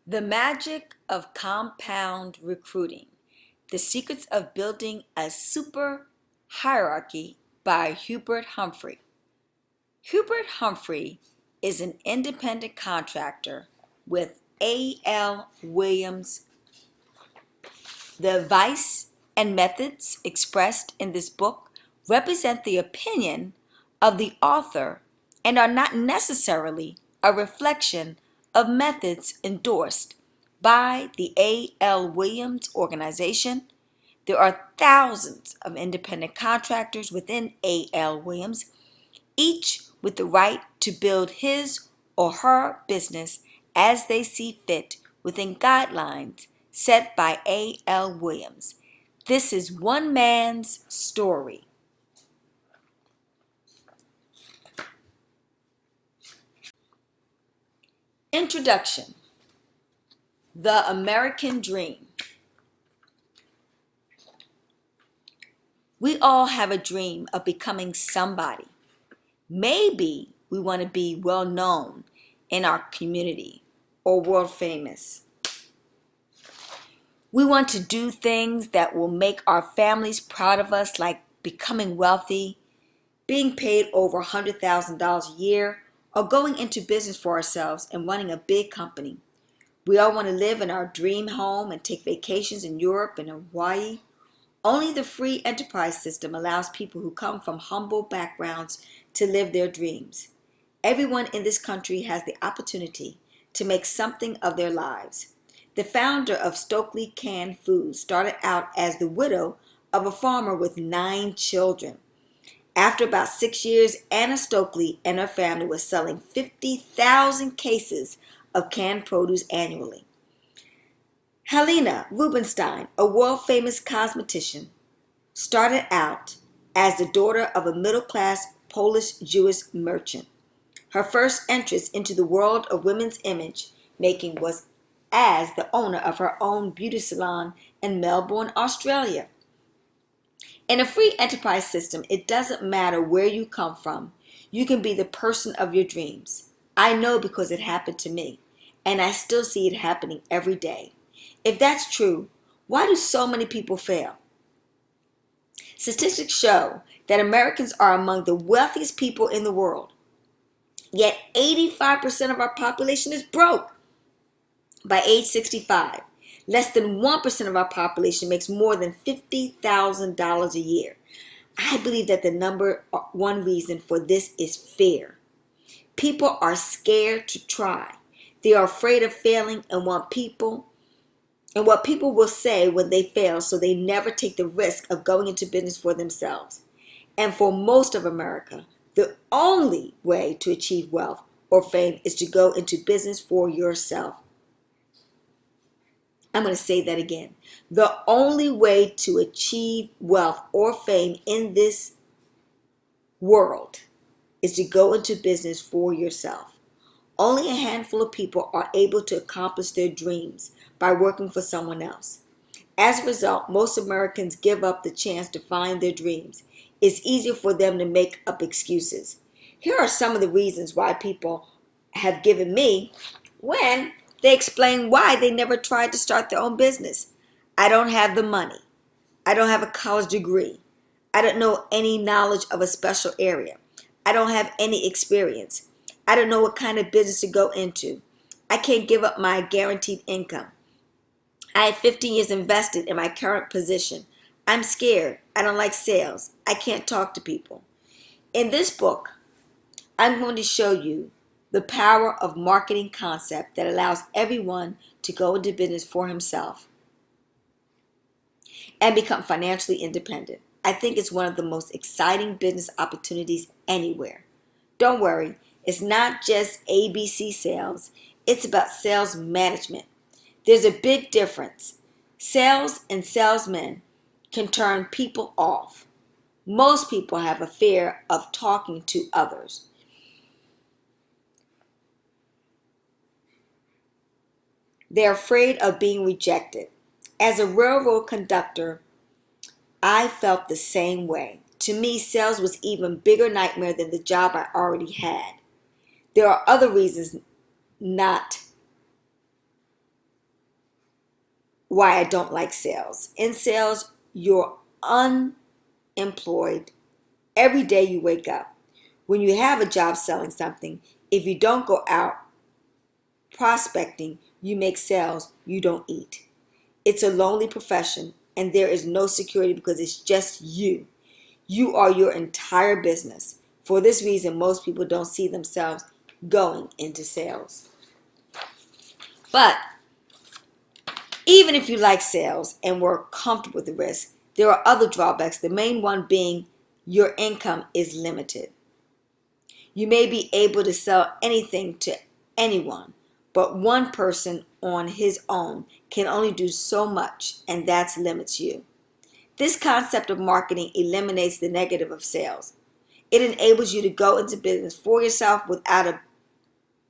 The Magic of Compound Recruiting: The Secrets of Building a Super Hierarchy by Hubert Humphrey. Hubert Humphrey is an independent contractor with A.L. Williams. The advice and methods expressed in this book represent the opinion of the author and are not necessarily a reflection of methods endorsed by the A.L. Williams organization. There are thousands of independent contractors within A.L. Williams, each with the right to build his or her business as they see fit within guidelines set by A.L. Williams. This is one man's story. Introduction: The American Dream. We all have a dream of becoming somebody. Maybe we want to be well known in our community or world famous. We want to do things that will make our families proud of us, like becoming wealthy, being paid over $100,000 a year, or going into business for ourselves and running a big company. We all want to live in our dream home and take vacations in Europe and Hawaii. Only the free enterprise system allows people who come from humble backgrounds to live their dreams. Everyone in this country has the opportunity to make something of their lives. The founder of Stokely Canned Foods started out as the widow of a farmer with 9 children. After about 6 years, Anna Stokely and her family were selling 50,000 cases of canned produce annually. Helena Rubinstein, a world-famous cosmetician, started out as the daughter of a middle-class Polish-Jewish merchant. Her first entrance into the world of women's image making was as the owner of her own beauty salon in Melbourne, Australia. In a free enterprise system, it doesn't matter where you come from. You can be the person of your dreams. I know because it happened to me, and I still see it happening every day. If that's true, why do so many people fail? Statistics show that Americans are among the wealthiest people in the world. Yet 85% of our population is broke. By age 65, less than 1% of our population makes more than $50,000 a year. I believe that the number one reason for this is fear. People are scared to try. They are afraid of failing and what people will say when they fail, so they never take the risk of going into business for themselves. And for most of America, the only way to achieve wealth or fame is to go into business for yourself. I'm going to say that again. The only way to achieve wealth or fame in this world is to go into business for yourself. Only a handful of people are able to accomplish their dreams by working for someone else. As a result, most Americans give up the chance to find their dreams. It's easier for them to make up excuses. Here are some of the reasons why people have given me when they explain why they never tried to start their own business. I don't have the money. I don't have a college degree. I don't know any knowledge of a special area. I don't have any experience. I don't know what kind of business to go into. I can't give up my guaranteed income. I have 15 years invested in my current position. I'm scared. I don't like sales. I can't talk to people. In this book, I'm going to show you the power of marketing concept that allows everyone to go into business for himself and become financially independent. I think it's one of the most exciting business opportunities anywhere. Don't worry, it's not just ABC sales, it's about sales management. There's a big difference. Sales and salesmen can turn people off. Most people have a fear of talking to others. They're afraid of being rejected. As a railroad conductor, I felt the same way. To me, sales was even bigger nightmare than the job I already had. There are other reasons not why I don't like sales. In sales, you're unemployed every day you wake up. When you have a job selling something, if you don't go out prospecting, you make sales, you don't eat. It's a lonely profession and there is no security because it's just you. You are your entire business. For this reason, most people don't see themselves going into sales. But even if you like sales and were comfortable with the risk, there are other drawbacks, the main one being your income is limited. You may be able to sell anything to anyone, but one person on his own can only do so much, and that limits you. This concept of marketing eliminates the negative of sales. It enables you to go into business for yourself without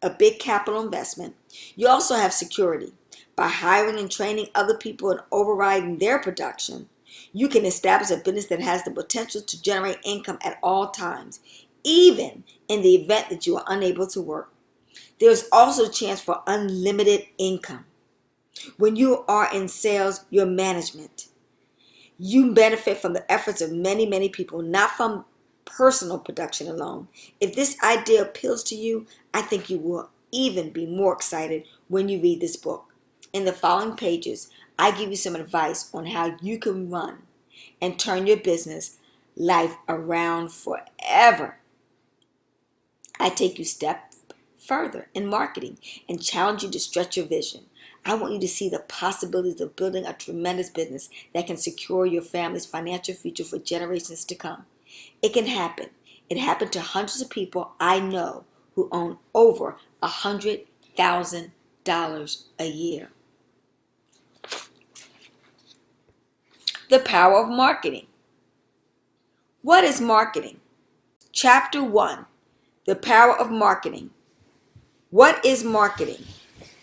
a big capital investment. You also have security. By hiring and training other people and overriding their production, you can establish a business that has the potential to generate income at all times, even in the event that you are unable to work. There's also a chance for unlimited income. When you are in sales, your management, you benefit from the efforts of many, many people, not from personal production alone. If this idea appeals to you, I think you will even be more excited when you read this book. In the following pages, I give you some advice on how you can run and turn your business life around forever. I take you step further in marketing and challenge you to stretch your vision. I want you to see the possibilities of building a tremendous business that can secure your family's financial future for generations to come. It can happen. It happened to hundreds of people I know who own over $100,000 a year. The power of marketing. What is marketing? Chapter 1. The power of marketing. What is marketing?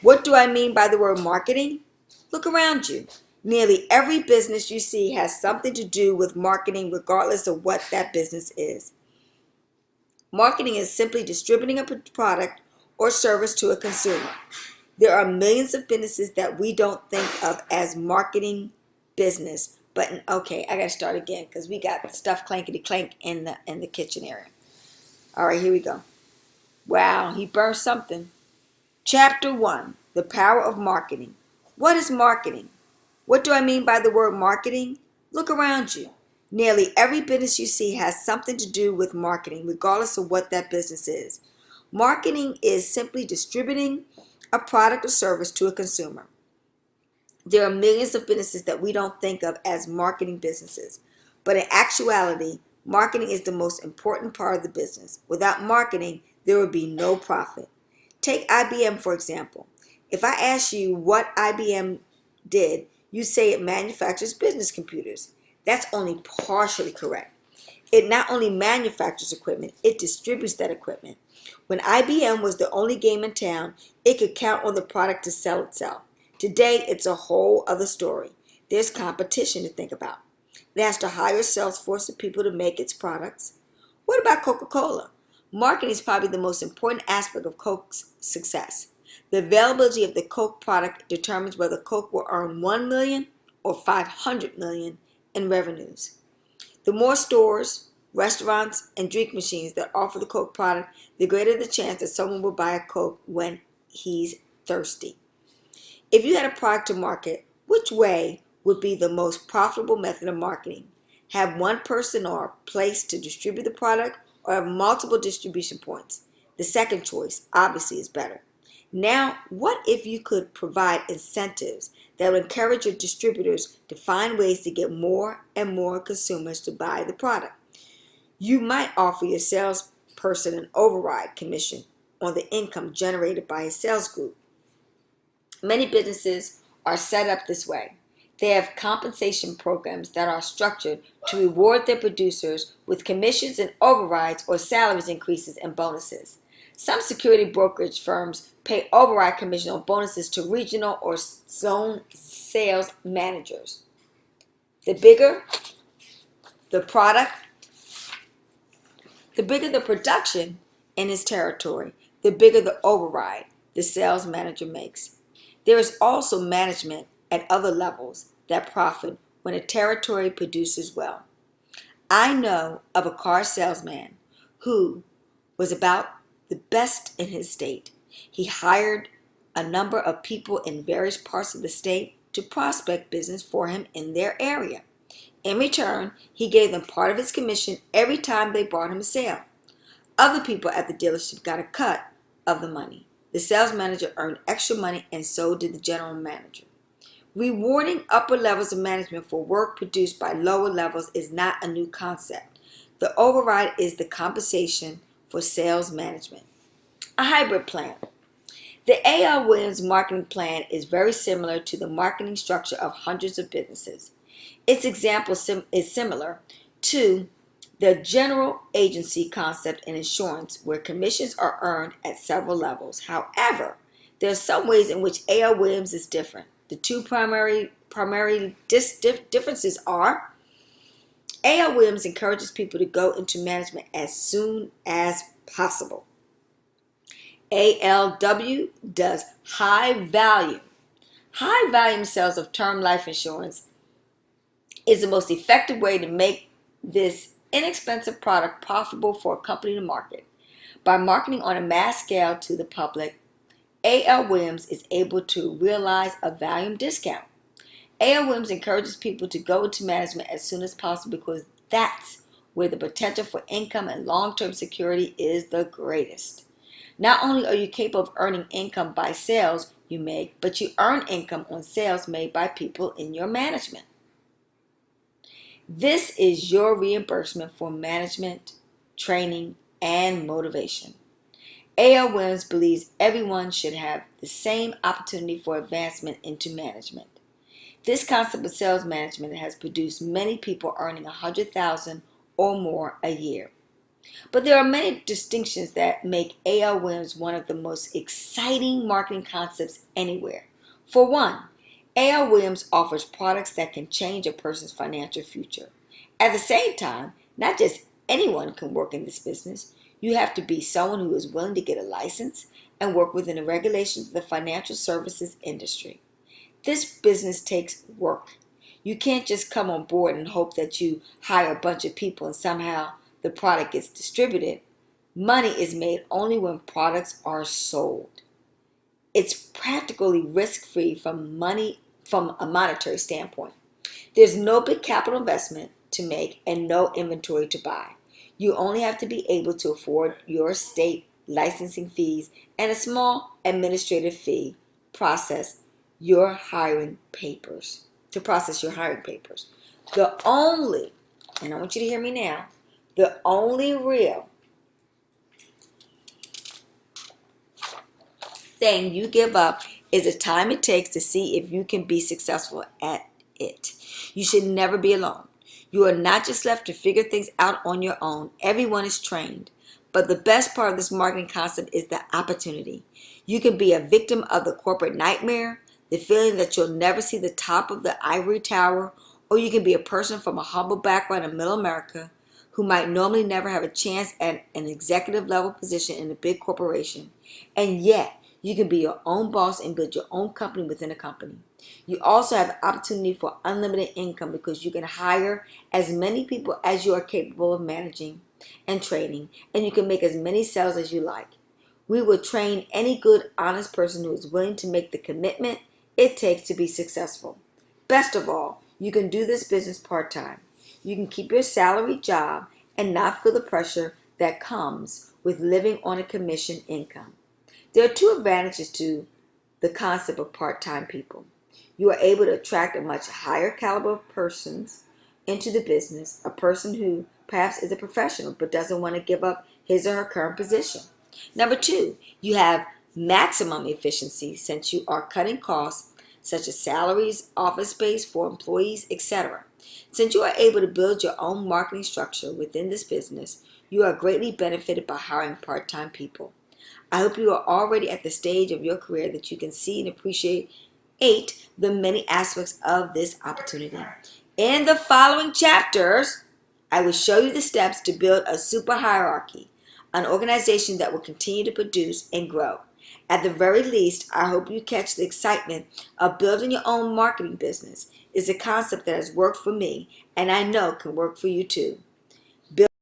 What do I mean by the word marketing? Look around you. Nearly every business you see has something to do with marketing, regardless of what that business is. Marketing is simply distributing a product or service to a consumer. There are millions of businesses that we don't think of as marketing business. But okay, I gotta start again because we got stuff clankety clank in the kitchen area. All right, here we go. Wow, he burned something. Chapter 1, The Power of Marketing. What is marketing? What do I mean by the word marketing? Look around you. Nearly every business you see has something to do with marketing, regardless of what that business is. Marketing is simply distributing a product or service to a consumer. There are millions of businesses that we don't think of as marketing businesses, but in actuality, marketing is the most important part of the business. Without marketing, there would be no profit. Take IBM, for example. If I ask you what IBM did, you say it manufactures business computers. That's only partially correct. It not only manufactures equipment, it distributes that equipment. When IBM was the only game in town, it could count on the product to sell itself. Today, it's a whole other story. There's competition to think about. It has to hire a sales force of people to make its products. What about Coca-Cola? Marketing is probably the most important aspect of Coke's success. The availability of the Coke product determines whether Coke will earn $1 million or $500 million in revenues. The more stores, restaurants, and drink machines that offer the Coke product, the greater the chance that someone will buy a Coke when he's thirsty. If you had a product to market, which way would be the most profitable method of marketing? Have one person or place to distribute the product, or have multiple distribution points? The second choice obviously is better. Now, what if you could provide incentives that would encourage your distributors to find ways to get more and more consumers to buy the product? You might offer your salesperson an override commission on the income generated by his sales group. Many businesses are set up this way. They have compensation programs that are structured to reward their producers with commissions and overrides or salaries increases and bonuses. Some security brokerage firms pay override commission on bonuses to regional or zone sales managers. The bigger the product, the bigger the production in his territory, the bigger the override the sales manager makes. There is also management at other levels that profit when a territory produces well. I know of a car salesman who was about the best in his state. He hired a number of people in various parts of the state to prospect business for him in their area. In return, he gave them part of his commission every time they brought him a sale. Other people at the dealership got a cut of the money. The sales manager earned extra money, and so did the general manager. Rewarding upper levels of management for work produced by lower levels is not a new concept. The override is the compensation for sales management. A hybrid plan. The A.L. Williams marketing plan is very similar to the marketing structure of hundreds of businesses. Its example is similar to the general agency concept in insurance, where commissions are earned at several levels. However, there are some ways in which A.L. Williams is different. The two primary differences are: A.L. Williams encourages people to go into management as soon as possible. ALW does high volume sales of term life insurance is the most effective way to make this inexpensive product profitable for a company to market. By marketing on a mass scale to the public, A.L. Williams is able to realize a volume discount. A.L. Williams encourages people to go into management as soon as possible because that's where the potential for income and long-term security is the greatest. Not only are you capable of earning income by sales you make, but you earn income on sales made by people in your management. This is your reimbursement for management, training, and motivation. A.L. Williams believes everyone should have the same opportunity for advancement into management. This concept of sales management has produced many people earning $100,000 or more a year. But there are many distinctions that make A.L. Williams one of the most exciting marketing concepts anywhere. For one, A.L. Williams offers products that can change a person's financial future. At the same time, not just anyone can work in this business. You have to be someone who is willing to get a license and work within the regulations of the financial services industry. This business takes work. You can't just come on board and hope that you hire a bunch of people and somehow the product gets distributed. Money is made only when products are sold. It's practically risk-free from a monetary standpoint. There's no big capital investment to make and no inventory to buy. You only have to be able to afford your state licensing fees and a small administrative fee to process your hiring papers. The only, and I want you to hear me now, the only real thing you give up is the time it takes to see if you can be successful at it. You should never be alone. You are not just left to figure things out on your own. Everyone is trained. But the best part of this marketing concept is the opportunity. You can be a victim of the corporate nightmare, the feeling that you'll never see the top of the ivory tower, or you can be a person from a humble background in middle America who might normally never have a chance at an executive level position in a big corporation. And yet, you can be your own boss and build your own company within a company. You also have the opportunity for unlimited income because you can hire as many people as you are capable of managing and training, and you can make as many sales as you like. We will train any good, honest person who is willing to make the commitment it takes to be successful. Best of all, you can do this business part-time. You can keep your salary job and not feel the pressure that comes with living on a commission income. There are two advantages to the concept of part-time people. You are able to attract a much higher caliber of persons into the business, a person who perhaps is a professional but doesn't want to give up his or her current position. Number two, you have maximum efficiency since you are cutting costs such as salaries, office space for employees, etc. Since you are able to build your own marketing structure within this business, you are greatly benefited by hiring part-time people. I hope you are already at the stage of your career that you can see and appreciate the many aspects of this opportunity. In the following chapters, I will show you the steps to build a super hierarchy, an organization that will continue to produce and grow. At the very least, I hope you catch the excitement of building your own marketing business. It's a concept that has worked for me and I know can work for you too.